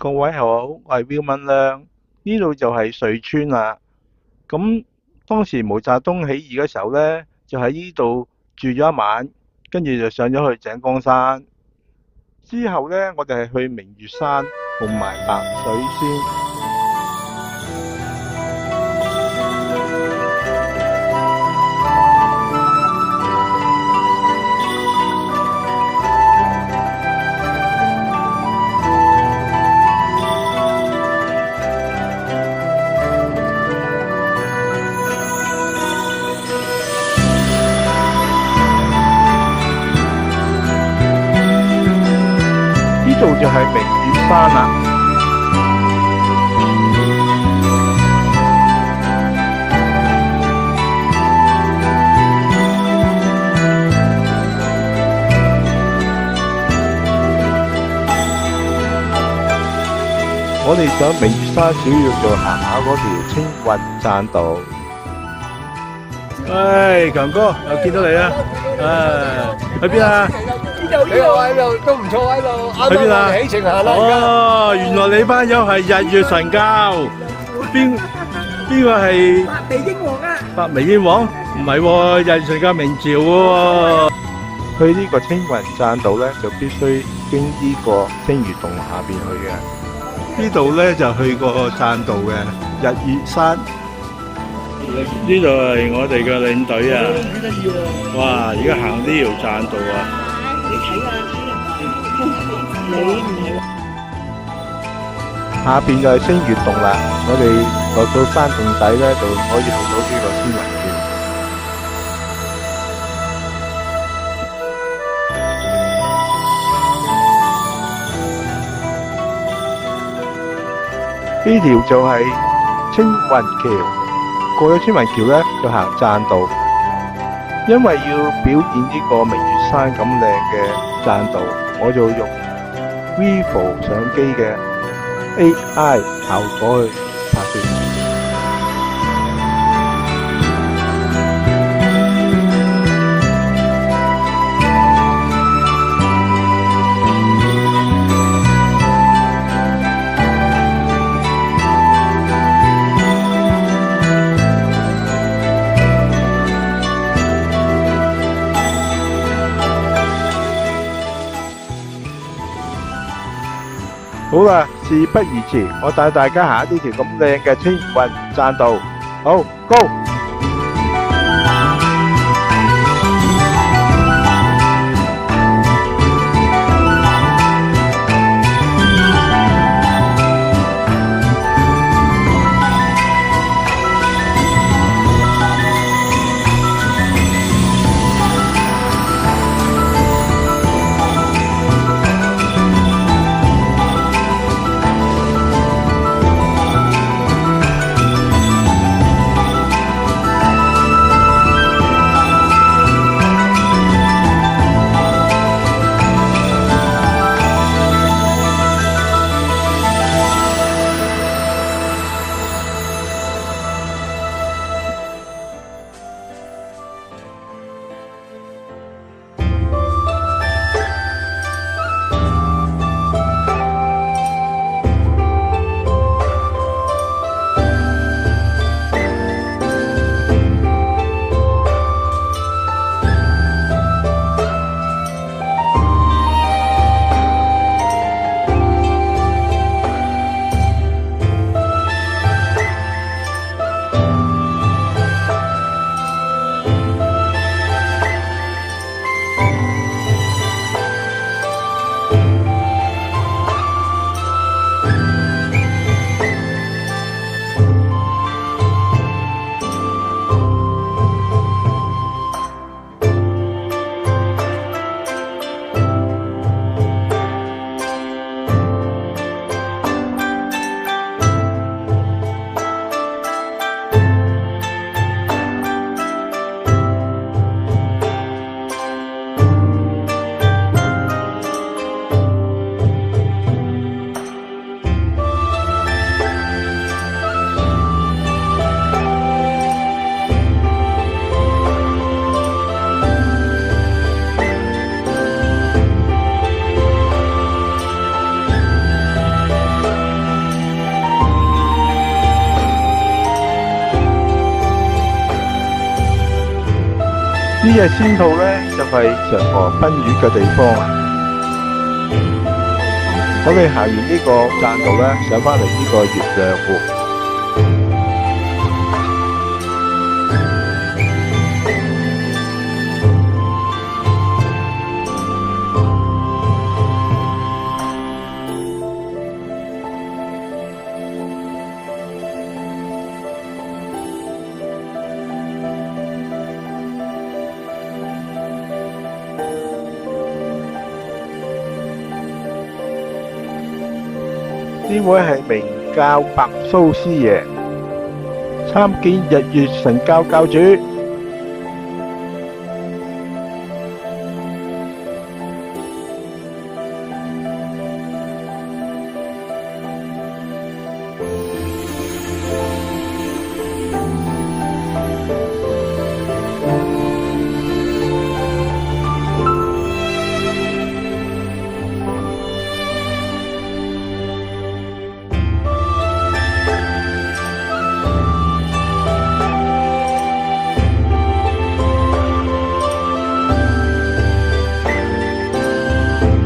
各位好，我係 Will 文亮，呢度就係瑞村啦。咁當時毛澤東起義嘅時候呢，就喺呢度住咗一晚，跟住就上咗去井岡山。之後呢，我哋係去明月山同埋白水仙。呢度就係明月山啦。我哋上明月山主要就行下嗰條青雲棧道。唉，強哥又見到你啦！去邊啊？你好喺度都唔錯喺度，啱啱我哋起程行啦。哦，原來你班友係日月神教，邊個係白眉鷹王啊？白眉鷹王？唔係喎，日月神教明朝喎。去呢個青雲棧道呢，就必須經呢個青魚洞下邊去嘅。呢度呢，就去過棧道嘅日月山。呢度係我哋嘅領隊啊！幾得意喎！哇！而家行呢條棧道啊！你睇啊，你唔係下邊就係青魚洞啦，我哋落到山洞底呢，就可以去到呢個天雲橋。呢條就係青雲橋，過咗青雲橋呢，就行棧道。因為要表演呢個明月山咁靚嘅棧道，我就用 Vivo 相機嘅 AI 效果去拍攝。好啦，事不宜遲，我帶大家行呢條咁靚嘅青雲棧道。好，Go！呢隻仙套咧就係嫦娥奔月嘅地方啊！我哋行完呢個棧道咧，上返嚟呢個月亮湖。呢位係明教白蘇師爺，參見日月神教教主。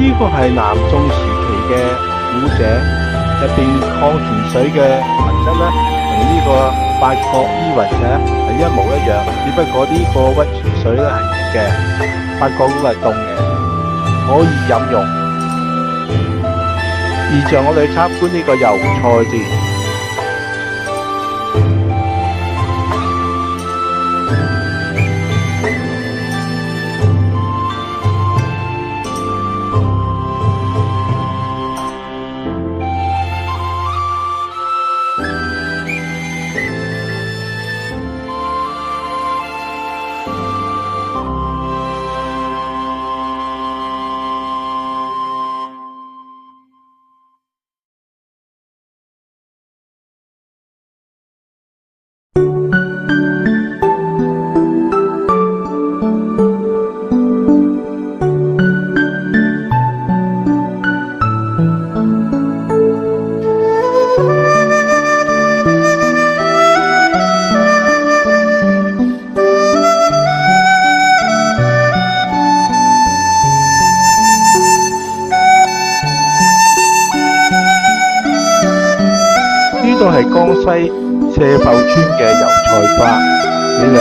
呢個係南宋時期嘅古井，入邊礦泉水嘅紋質咧，同呢個八角依雲石係一模一樣，只不過呢個溫泉水咧係熱嘅，八角都係凍嘅，可以飲用。而像我哋參觀呢個油菜店。呢度係江西社埠村嘅油菜花，幾靚。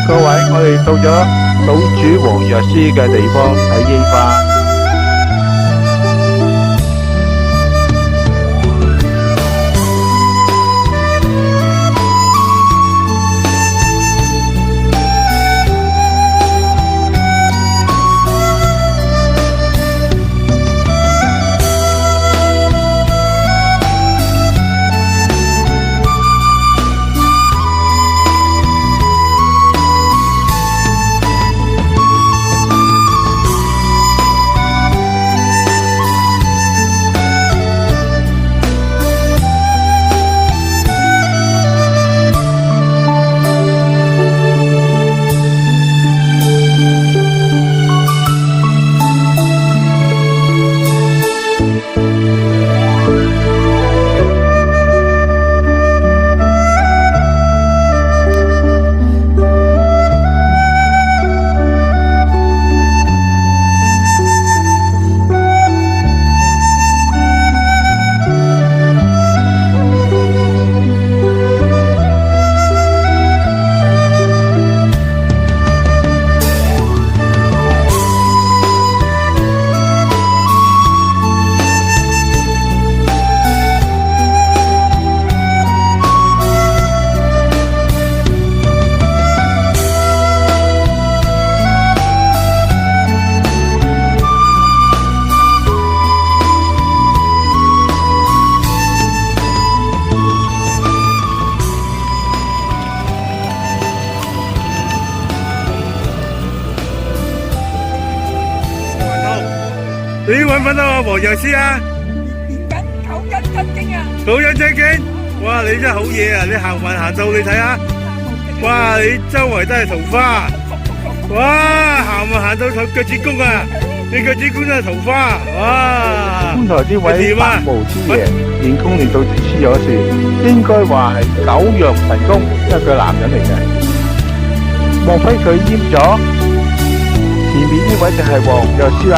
各位，我哋到咗島主黃藥師嘅地方睇櫻花。你揾唔揾到阿黃藥師啊？練緊九陰真經啊！九陰真經，哇！你真係好嘢啊！你行運行到，你睇下。哇！你周圍都係桃花，哇！行到腳趾公啊！你腳趾公都係桃花，哇！觀台呢位點啊白毛之爺練功練到黐咗線，應該話係九陽神功，因為佢係男人嚟嘅。莫非佢閹咗？前面呢位就係黃藥師啦，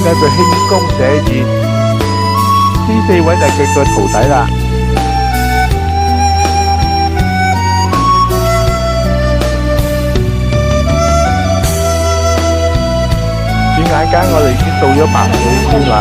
根據輕功寫意，呢四位就係佢個徒弟啦。轉眼間我哋已經到咗白水村啦。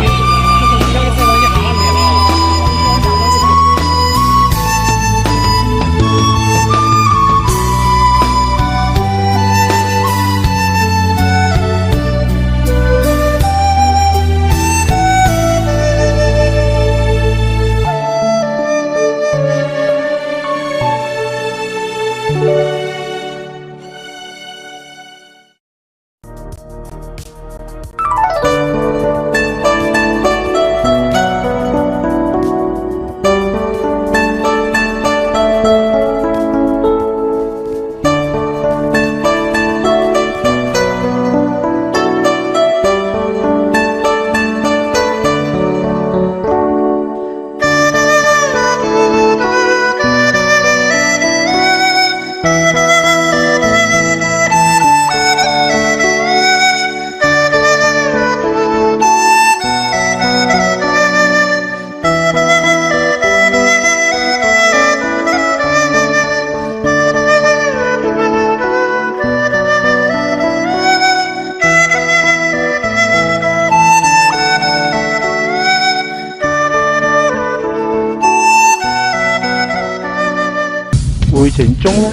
回程中呢，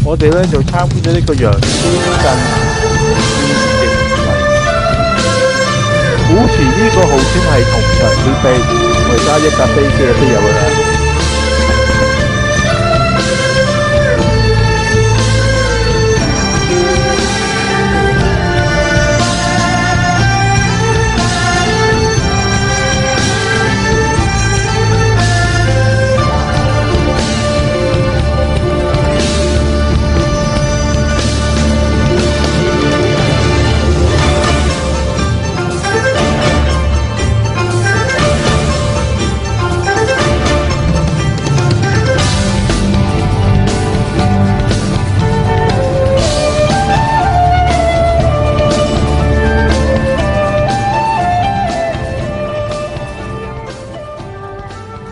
我哋呢就參觀咗呢個羊村鎮營圍。古時呢個號稱係銅牆鐵壁，我哋揸一架飛機就飛入去啦。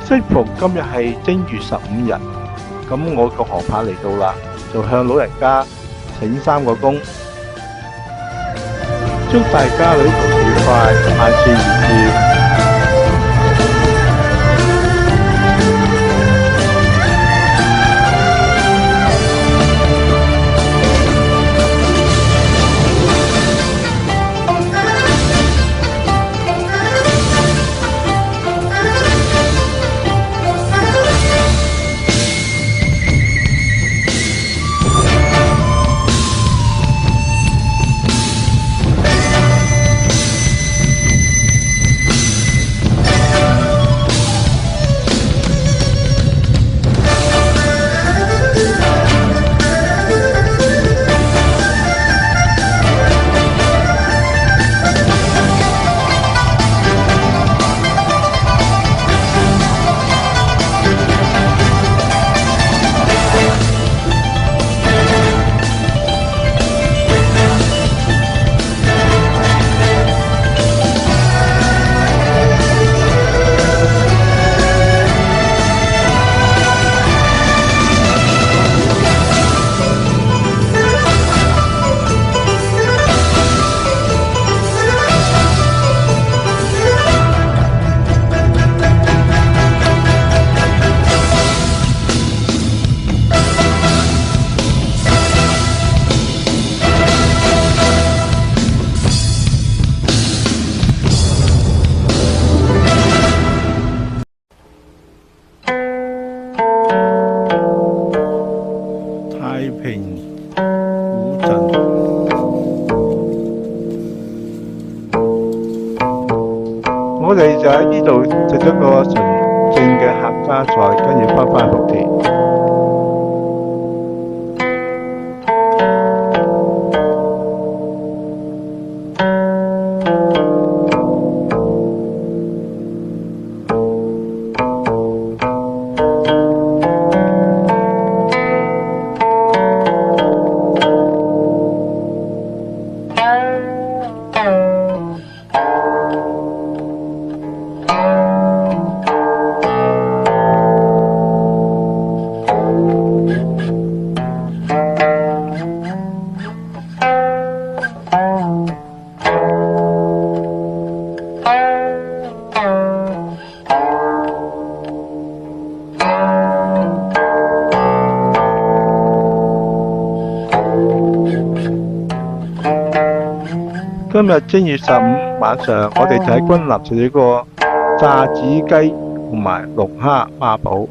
適逢今日係正月15日，咁我個航拍嚟到啦，就向老人家請3個躬，祝大家旅途愉快，萬事如意。太平古鎮，我哋就喺呢度食咗個純正嘅客家菜，跟住返福田。今日正月15晚上，我哋就喺君立食咗個炸子雞同埋龍蝦孖寶。